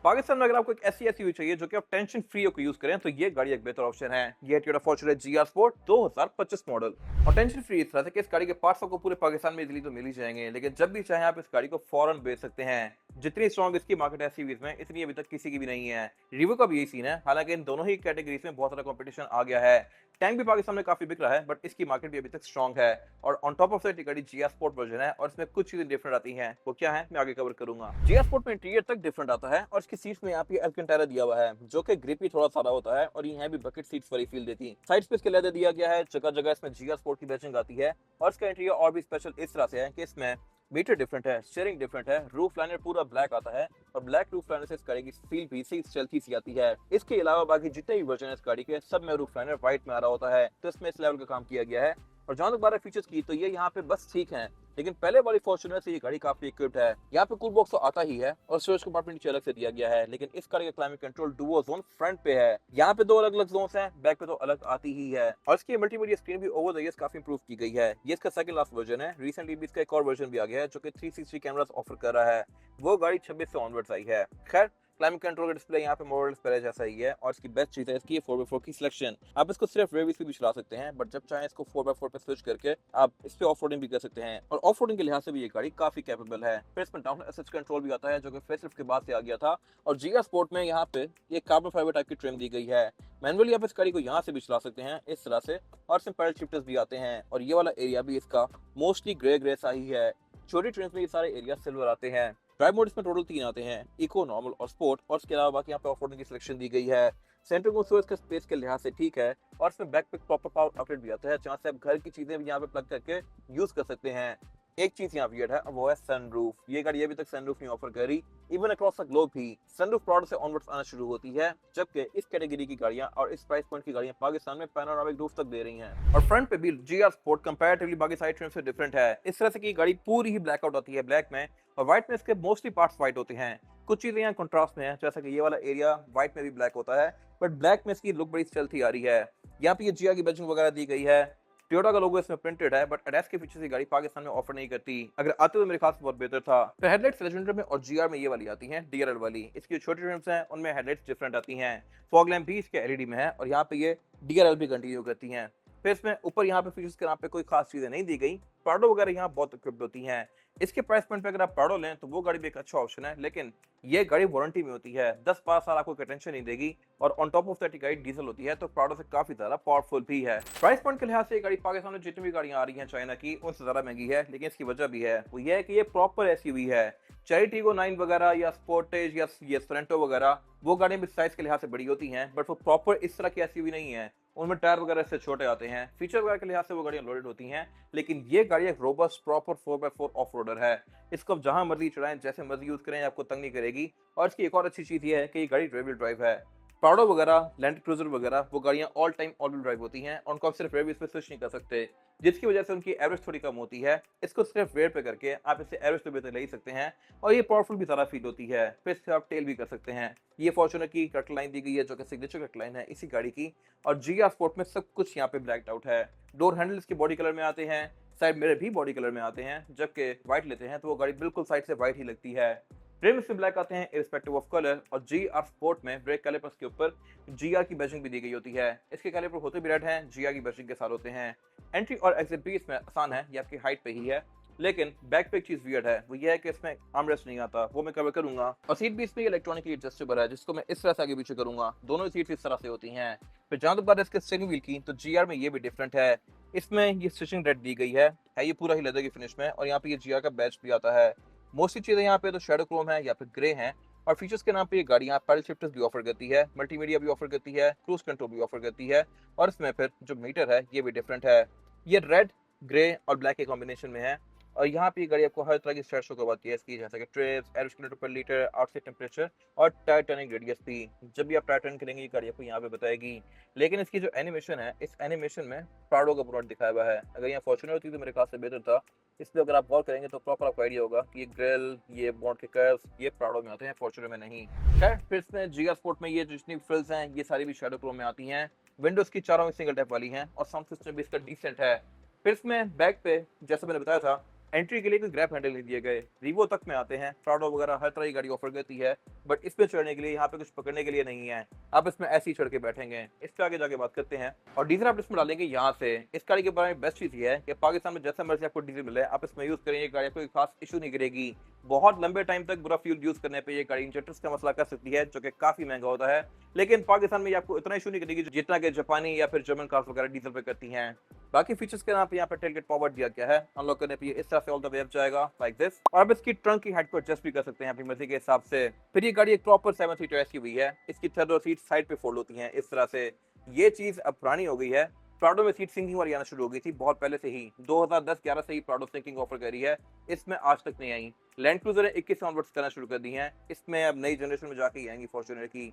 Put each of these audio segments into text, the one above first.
पाकिस्तान में अगर आपको एक ऐसी एसयूवी चाहिए जो कि आप टेंशन फ्री होकर यूज करें तो ये गाड़ी एक बेहतर ऑप्शन है। ये Toyota Fortuner GR Sport 2025 model. और टेंशन फ्री इस तरह से कि इस गाड़ी के पार्ट्स आपको पूरे पाकिस्तान में इजीली तो मिल ही जाएंगे, लेकिन जब भी चाहे आप इस गाड़ी को फौरन बेच सकते हैं। जितनी स्ट्रॉन्ग इसकी मार्केट एसयूवीज में इतनी अभी तक किसी की भी नहीं है। रिव्यू का भी यही सीन है। हालांकि इन दोनों ही कैटेगरीज में बहुत सारा कंपटीशन आ गया है। टैंक भी पाकिस्तान में काफी बिक रहा है, बट इसकी मार्केट भी अभी तक स्ट्रॉन्ग है। और ऑन टॉप ऑफ दैट ये गाड़ी जीआर स्पोर्ट वर्जन है और इसमें कुछ चीजें डिफरेंट आती हैं। वो क्या है मैं आगे कवर करूंगा। जीआर स्पोर्ट में इंटीरियर तक डिफरेंट आता है और इसकी सीट्स में यहाँ पे अल्कंटारा दिया हुआ है जो कि ग्रिप ही थोड़ा सारा होता है और यहाँ भी बकेट सीट्स वाली फील देती है। साइड पे इसके लेदर दिया गया है, जगह जगह इसमें जीआर स्पोर्ट की बैचिंग आती है। और इसका इंटीरियर और भी स्पेशल इस तरह से है कि इसमें मीटर डिफरेंट है, स्टीयरिंग डिफरेंट है, रूफ लाइनर पूरा ब्लैक आता है और ब्लैक रूफ लाइनर से इस गाड़ी की फील भी सही चलती सी आती है। इसके अलावा बाकी जितने भी वर्जन है इस गाड़ी के सब में रूफ लाइनर व्हाइट में आ रहा होता है, तो इसमें इस लेवल का काम किया गया है। और जहां तक बात है फीचर्स की तो ये यहाँ पे बस ठीक है, लेकिन पहले वाली फॉर्च्यूनर से ये गाड़ी काफी इक्विप्ड है। यहाँ पे कूल बॉक्स तो आता ही है और स्टोरेज कंपार्टमेंट नीचे अलग से दिया गया है, लेकिन इस गाड़ी का climate control Duo zone front पे है। यहाँ पे दो अलग अलग जोन्स हैं, बैक पे तो अलग आती ही है। और इसकी मल्टीमीडिया स्क्रीन भी ओवर द इयर्स काफी इंप्रूव की गई है। ये इसका सेकंड लास्ट वर्जन है। रिसेंटली भी इसका एक और वर्जन भी आ गया है जो कि 360 कैमरास ऑफर कर रहा है। वो गाड़ी 26 से ऑनवर्ड्स आई है। खैर क्लाइमेट कंट्रोल का डिस्प्ले यहाँ पे मॉडल पहले जैसा ही है और इसकी बेस्ट चीज है इसकी 4x4 की सिलेक्शन। आप इसको सिर्फ रेविस पे भी चला सकते हैं, बट जब चाहे इसको 4x4 पे स्विच करके आप इस पे ऑफ रोडिंग भी कर सकते हैं। और ऑफ रोडिंग के लिहाज से भी ये गाड़ी काफी कैपेबल है। फिर इसमें डाउन असिस्ट कंट्रोल भी आता है जो कि फेसलिफ्ट के बाद से आ गया था। और जीआर स्पोर्ट में यहाँ पे ये कार्बन फाइबर टाइप की ट्रिम दी गई है। मैनुअली आप इस गाड़ी को यहाँ से भी चला सकते हैं इस तरह से, और इसमें पैडल शिफ्टर्स भी आते हैं। और ये वाला एरिया भी इसका मोस्टली ग्रे ग्रे सा ही है। छोटी ट्रिम्स में ये सारे एरिया सिल्वर आते हैं। ड्राइव मोड इसमें टोटल 3 आते हैं, इको, नॉर्मल और स्पोर्ट। और इसके अलावा बाकी यहाँ पे ऑफ रोडिंग की सिलेक्शन दी गई है। सेंटर कंसोल के स्पेस के लिहाज से ठीक है। और इसमें बैक पे प्रॉपर पावर आउटलेट भी आता है जहाँ से आप घर की चीजें भी यहाँ पे प्लग करके यूज कर सकते हैं। एक चीज यहाँ वियर्ड है और वो है सनरूफ। ये गाड़ी अभी तक सनरूफ नहीं ऑफर करी, इवन अक्रॉस द ग्लोब भी सनरूफ प्रोडक्ट से ऑनवर्ड्स आना शुरू होती है, जबकि इस कैटेगरी की गाड़ियां और इस प्राइस पॉइंट की गाड़ियां पाकिस्तान में पैनोरामिक रूफ तक दे रही हैं। और फ्रंट पे भी जीआर स्पोर्ट कंपैरेटिवली बाकी साइड ट्रिम से डिफरेंट है। इस तरह से की गाड़ी पूरी ही ब्लैक आउट आती है ब्लैक में, और व्हाइट में इसके मोस्टली पार्ट्स व्हाइट होते हैं। कुछ चीजें यहाँ कंट्रास्ट में है, जैसा कि ये वाला एरिया व्हाइट में भी ब्लैक होता है, बट ब्लैक में इसकी लुक बड़ी चलती आ रही है। यहाँ पे ये जीआर की बैजिंग वगैरह दी गई है। टोयोटा का लोगो इसमें प्रिंटेड है, बट एडएस के फीचर्स ये गाड़ी पाकिस्तान में ऑफर नहीं करती। अगर आते तो मेरे ख्याल से बहुत बेहतर था। तो हेडलाइट्स लेजेंडर में और जीआर में ये वाली आती हैं, डीआरएल वाली। इसकी जो छोटी रिम्स हैं उनमें हेडलाइट्स डिफरेंट आती हैं। फॉग लैंप भी इसके एलईडी में है और यहाँ पे ये डीआरएल भी कंटिन्यू करती हैं। फिर इसमें ऊपर यहाँ पे फीचर्स के नाम पे कोई खास चीजें नहीं दी गई। प्राडो वगैरह यहाँ बहुत इक्विप्ड होती हैं। इसके प्राइस पॉइंट पे अगर आप प्राडो लें तो वो गाड़ी भी एक अच्छा ऑप्शन है, लेकिन ये गाड़ी वारंटी में होती है, 10-12 साल आपको टेंशन नहीं देगी। और ऑन टॉप ऑफ दैट गाड़ी डीजल होती है, तो प्राडो से काफी ज्यादा पावरफुल भी है। प्राइस पॉइंट के लिहाज से ये गाड़ी पाकिस्तान में जितनी भी गाड़ियां आ रही हैं चाइना की उनसे ज्यादा महंगी है, लेकिन इसकी वजह भी है। वो ये है कि ये प्रॉपर एसयूवी है। चाहे टीगो 9 वगैरह या स्पोर्टेज या ये सरेंटो वगैरह वो गाड़ियां भी साइज के लिहाज से बड़ी होती हैं, बट वो प्रॉपर इस तरह की एसयूवी नहीं है। उनमें टायर वगैरह से छोटे आते हैं। फीचर वगैरह के लिहाज से वो गाड़ियां लोडेड होती हैं, लेकिन ये गाड़ी एक robust proper 4x4 off roader है। इसको आप जहां मर्जी चलाएं, जैसे मर्जी यूज करें, आपको तंग नहीं करेगी। और इसकी एक और अच्छी चीज ये है कि ये गाड़ी रेयर व्हील ड्राइव है। प्राडो वगैरह, लैंड क्रूजर वगैरह वो गाड़ियां all time all wheel drive होती हैं और उनको आप सिर्फ रेयर व्हील पे स्विच नहीं कर सकते, जिसकी वजह से उनकी एवरेज थोड़ी कम होती है। इसको सिर्फ रेयर पे करके आप इससे एवरेज पे बेहतर ले ही सकते हैं और ये पावरफुल भी ज़्यादा फील होती है। फिर इससे आप टेल भी कर सकते हैं। ये फॉर्च्यूनर की कट लाइन दी गई है जो कि सिग्नेचर कट लाइन है इसी गाड़ी की। और जीआर स्पोर्ट में सब कुछ यहाँ पे ब्लैक्ड आउट है। डोर हैंडल्स के बॉडी कलर में आते हैं, साइड मिरर भी बॉडी कलर में आते हैं, जबकि व्हाइट लेते हैं तो वो गाड़ी बिल्कुल साइड से व्हाइट ही लगती है। रिम इसमें ब्लैक आते हैं इरिस्पेक्टिव ऑफ कलर। और जीआर स्पोर्ट में ब्रेक कैलिपर्स के ऊपर जीआर की बैजिंग भी दी गई होती है। इसके कैलिपर होते भी रेड हैं, जीआर की बैजिंग के साथ होते हैं। एंट्री और एग्जिट भी इसमें आसान है, ये आपकी हाइट पे ही है। लेकिन बैक पे एक चीज वियर्ड है, वो ये है कि इसमें आर्मरेस्ट नहीं आता, वो मैं कवर करूंगा। और सीट भी इसमें इलेक्ट्रॉनिकली एडजस्टेबल है, जिसको मैं इस तरह से आगे पीछे करूंगा। दोनों सीट इस तरह से होती हैं। फिर जहां तक बात है इसके स्टीयरिंग व्हील की, तो जीआर में ये भी डिफरेंट है। इसमें ये स्टिचिंग रेड दी गई है ये पूरा ही लेदर की फिनिश में, और यहाँ पे ये जीआर का बैच भी आता है। मोस्टली चीजें यहाँ पे तो शेडो क्रोम है या फिर ग्रे हैं। और फीचर्स के नाम पे ये गाड़ी यहाँ पैडल शिफ्टर्स भी ऑफर करती है, मल्टीमीडिया भी ऑफर करती है, क्रूज कंट्रोल भी ऑफर करती है। और इसमें फिर जो मीटर है ये भी डिफरेंट है। ये रेड, ग्रे और ब्लैक के कॉम्बिनेशन में है। और यहाँ पे गाड़ी आपको हर तरह की स्टेट शो करवाती है इसकी, जैसे कि ट्रिप्स, एवरेज किलोमीटर पर लीटर, आउटसाइड टेम्परेचर और टायर टर्निंग रेडियस भी। जब भी आप टायर टर्न करेंगे ये गाड़ी आपको यहाँ पे बताएगी। लेकिन इसकी जो एनिमेशन है, इस एनिमेशन में प्राडो का प्रोडक्ट दिखाया हुआ है। अगर यहाँ फॉर्च्यूनर होती तो मेरे ख्याल से बेहतर था। इसलिए अगर आप गौर करेंगे तो प्रॉपर आपको आइडिया होगा कि ये ग्रिल, ये बॉन्ड के कर्व्स, ये प्राडो में आते हैं, फॉर्च्यूनर में नहीं। खैर फिर इसमें जीआर स्पोर्ट में ये जितनी फ्रिल्स हैं ये सारी भी शैडो क्रोम में आती हैं। विंडोज की चारों में सिंगल टैप वाली हैं और साउंड सिस्टम भी इसका डिसेंट है। फिर इसमें बैक पे जैसा मैंने बताया था एंट्री के लिए कोई ग्रैब हैंडल नहीं दिए गए। रीवो तक में आते हैं, प्राडो वगैरह हर तरह की गाड़ी ऑफर करती है, बट इसमें चढ़ने के लिए यहाँ पे कुछ पकड़ने के लिए नहीं है। आप इसमें ऐसे ही चढ़ के बैठेंगे। इस पे आगे जाके बात करते हैं। और डीजल आप इसमें डालेंगे यहाँ से। इस गाड़ी के बारे में बेस्ट चीज ये है कि पाकिस्तान में जैसा मर्जी आपको डीजल मिले, आप इसमें यूज करेंगे, गाड़ी कोई खास इशू नहीं करेगी। बहुत लंबे टाइम तक बुरा फ्यूल यूज करने पे ये गाड़ी इंजेक्टर्स का मसला कर सकती है, जो कि काफी महंगा होता है। लेकिन पाकिस्तान में ये आपको इतना इशू नहीं करेगी जितना कि जापानी या फिर जर्मन कार्स वगैरह डीजल पे करती हैं। बाकी फीचर्स के नाम पे यहाँ पे टेलगेट पावर दिया गया है। अनलॉक करने पे ये इस तरह से ऑल द वे अप जाएगा लाइक दिस। और अब इसकी ट्रंक की हाइट को एडजस्ट भी कर सकते हैं अपनी मर्जी के हिसाब से। फिर ये गाड़ी एक प्रॉपर 7 सीटर एसयूवी है। इसकी थर्ड और सीट साइड पे फोल्ड होती हैं इस तरह से। ये चीज अब पुरानी हो गई है। प्राडो में सीट सिंकिंग वाली आना शुरू हो गई थी बहुत पहले से ही। 2010-11 से ही प्राडो सिंकिंग ऑफर कर रही है, इसमें आज तक नहीं आई। लैंड क्रूजर ने 21 ऑनवर्ड्स करना शुरू कर दी हैं, इसमें अब नई जनरेशन में जाके ही आएंगी फॉर्च्यूनर की।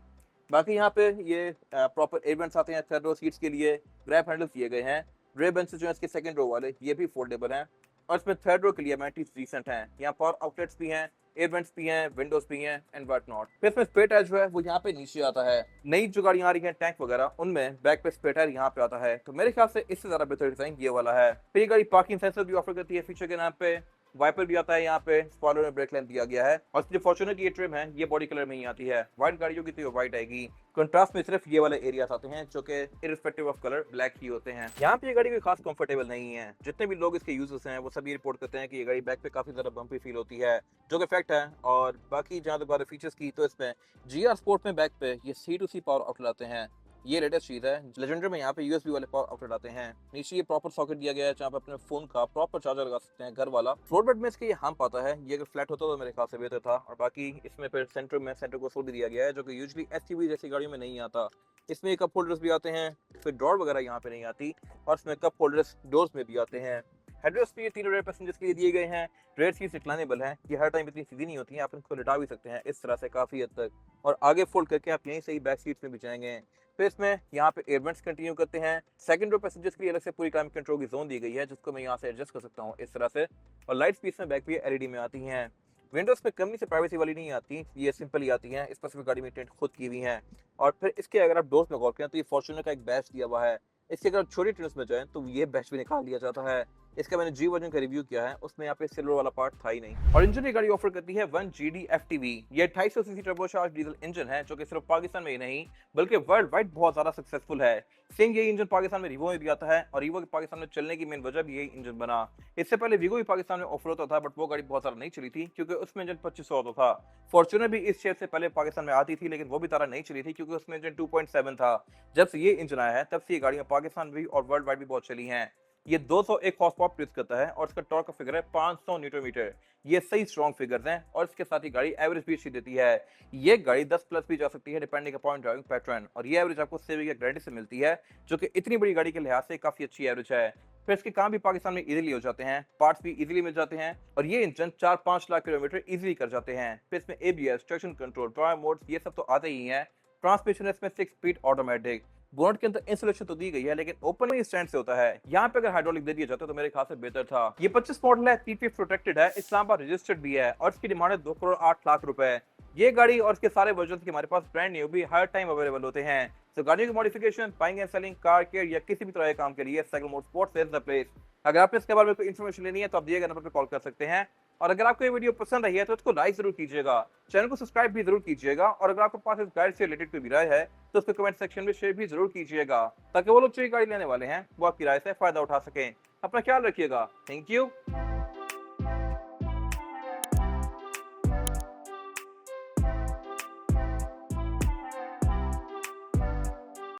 बाकी यहाँ पे ये प्रॉपर एयर वेंट्स आते हैं थर्ड रो सीट्स के लिए। ग्रैब हैंडल्स दिए गए हैं। रे बेंचेस जो है इसके सेकंड रो वाले ये भी फोल्डेबल हैं। और इसमें थर्ड रो के लिए एमेनिटीज रिसेंट हैं। यहाँ पावर आउटलेट्स भी हैं, एयर वेंट्स भी हैं, विंडोज भी हैं एंड व्हाट नॉट। फिर इसमें स्पेयर टायर जो है वो यहाँ पे नीचे आता है। नई जो गाड़ियाँ आ रही हैं टैंक वगैरह, उनमें बैक पे स्पेयर टायर यहाँ पे आता है। तो मेरे ख्याल से इससे ज्यादा बेहतर डिजाइन ये वाला है। फिर ये गाड़ी पार्किंग सेंसर भी ऑफर करती है फीचर के नाम पे। वाइपर भी आता है यहाँ पे। स्पॉइलर में ब्रेक लैंप दिया गया है। और जो फॉर्च्यूनर की ये ट्रिम है ये बॉडी कलर में ही आती है। व्हाइट गाड़ियों की तो ये व्हाइट आएगी। कंट्रास्ट में सिर्फ ये वाले एरियाज आते हैं जो कि इररिस्पेक्टिव ऑफ कलर ब्लैक ही होते हैं। यहाँ पे ये गाड़ी कोई खास कंफर्टेबल नहीं है। जितने भी लोग इसके यूजर्स हैं वो सभी रिपोर्ट करते हैं कि ये गाड़ी बैक पे काफी ज्यादा बम्पी फील होती है, जो कि फैक्ट है। और बाकी जहाँ तक बात है फीचर्स की, तो इसमें जीआर स्पोर्ट में बैक पे ये C2C पावर आउटलेट आते हैं। ये लेटेस्ट चीज है। लेजेंडर में यहाँ पे यूएसबी वाले पावर आउटलेट आते हैं। नीचे ये प्रॉपर सॉकेट दिया गया है जहाँ पे अपने फोन का प्रॉपर चार्जर लगा सकते हैं घर वाला। फ्लोर बेड में इसके ये हम्प आता है। ये अगर फ्लैट होता तो मेरे ख्याल से बेहतर था। और बाकी इसमें फिर सेंटर को भी दिया गया है, जो कि यूजुअली एसयूवी जैसी गाड़ियों में नहीं आता। इसमें कप होल्डर्स भी आते हैं। फिर ड्रॉर वगैरह यहाँ पे नहीं आती। और इसमें कप होल्डर्स डोर्स में भी आते हैं। हेडरेस्ट भी ये 3 रेयर पैसेंजर्स के लिए दिए गए हैं। रेयर सीट्स रिक्लाइनेबल हैं। ये हर टाइम इतनी सीधी नहीं होती हैं, आप इनको लिटा भी सकते हैं इस तरह से काफी हद तक। और आगे फोल्ड करके आप यहीं से ही बैक सीट्स में भी जाएंगे। फिर इसमें यहाँ पे एयर वेंट्स कंटिन्यू करते हैं। सेकंड रो पैसेंजर्स के लिए अलग से पूरी क्लाइमेट कंट्रोल की जोन दी गई है, जिसको मैं यहाँ से एडजस्ट कर सकता हूँ इस तरह से। और लाइट्स भी इसमें बैक भी एलईडी में आती हैं। विंडोज में कमी से प्राइवेसी वाली नहीं आती, ये सिंपल ही आती हैं। इस पर गाड़ी में टेंट खुद की हुई है। और फिर इसके अगर आप डोर्स में गौर करें तो ये फॉर्च्यूनर का एक बैच दिया हुआ है। इसके अगर छोटी ट्रिम्स में जाएं तो ये बैच भी निकाल लिया जाता है। इसका मैंने जी वर्जन का रिव्यू किया है, उसमें यहाँ पे सिल्वर वाला पार्ट था ही नहीं। और इंजन ये गाड़ी ऑफर करती है 1GD FTV। ये 250 सीसी टर्बोचार्ज डीजल इंजन है, जो कि सिर्फ पाकिस्तान में ही नहीं बल्कि वर्ल्ड वाइड बहुत ज्यादा सक्सेसफुल है। सेम यही इंजन पाकिस्तान में रीवो में भी आता है। और रीवो के पाकिस्तान में चलने की मेन वजह भी यही इंजन बना। इससे पहले वीगो भी पाकिस्तान में ऑफर होता था, बट वो गाड़ी बहुत ज्यादा नहीं चली थी क्योंकि उसमें इंजन 2500 होता था। फॉर्च्यूनर भी इस शेप से पहले पाकिस्तान में आती थी, लेकिन वो भी तारा नहीं चली थी क्योंकि उसमें इंजन 2.7 था। जब से ये इंजन आया है तब से ये गाड़ियां पाकिस्तान भी और वर्ल्ड वाइड भी बहुत चली हैं। ये 201 हॉर्स पावर प्रोड्यूस करता है और इसका टॉर्क का फिगर है 500 न्यूटन मीटर। ये सही स्ट्रॉन्ग फिगर्स हैं। और इसके साथ ही गाड़ी एवरेज भी अच्छी देती है। ये गाड़ी 10 प्लस भी जा सकती है डिपेंडिंग अपॉन ड्राइविंग पैटर्न। और ये एवरेज आपको सेविंग या गारंटी से मिलती है, जो कि इतनी बड़ी गाड़ी के लिहाज से काफी अच्छी एवरेज है। फिर इसके काम भी पाकिस्तान में इजीली हो जाते हैं, पार्ट्स भी इजीली मिल जाते हैं। और ये इंजन 4-5 लाख किलोमीटर इजीली कर जाते हैं। फिर इसमें ABS, traction control, drive modes ये सब तो आते ही हैं। ट्रांसमिशन इसमें 6 स्पीड ऑटोमेटिक। बोनट के अंदर इंसुलेशन तो दी गई है, लेकिन ओपन में स्टैंड से होता है। यहाँ पे अगर हाइड्रोलिक दे दिया जाता तो मेरे ख्याल से बेहतर था। ये 25 मॉडल है, PPF प्रोटेक्टेड है, इस्लामाबाद रजिस्टर्ड भी है। और इसकी डिमांड है 2 करोड़ 8 लाख रुपए। ये गाड़ी और इसके सारे वर्जन के हमारे पास ब्रांड न्यू भी हर टाइम अवेलेबल होते हैं। तो गाड़ियों की modification, buying and selling, car care या किसी भी तरह के काम के लिए cycle motorsports is the place. अगर आपने इसके बारे में कोई इन्फॉर्मेशन लेनी है तो आप दिए गए नंबर पर कॉल कर सकते हैं। और अगर आपको ये वीडियो पसंद आई है तो इसको लाइक जरूर कीजिएगा, चैनल को सब्सक्राइब भी जरूर कीजिएगा। और अगर आपके पास इस गाड़ी से रिलेटेड कोई भी राय है तो उसको कमेंट सेक्शन में शेयर भी जरूर कीजिएगा, ताकि वो लोग जो ये गाड़ी लेने वाले हैं वो आपकी राय से फायदा उठा सकें। अपना ख्याल रखिएगा। Thank you.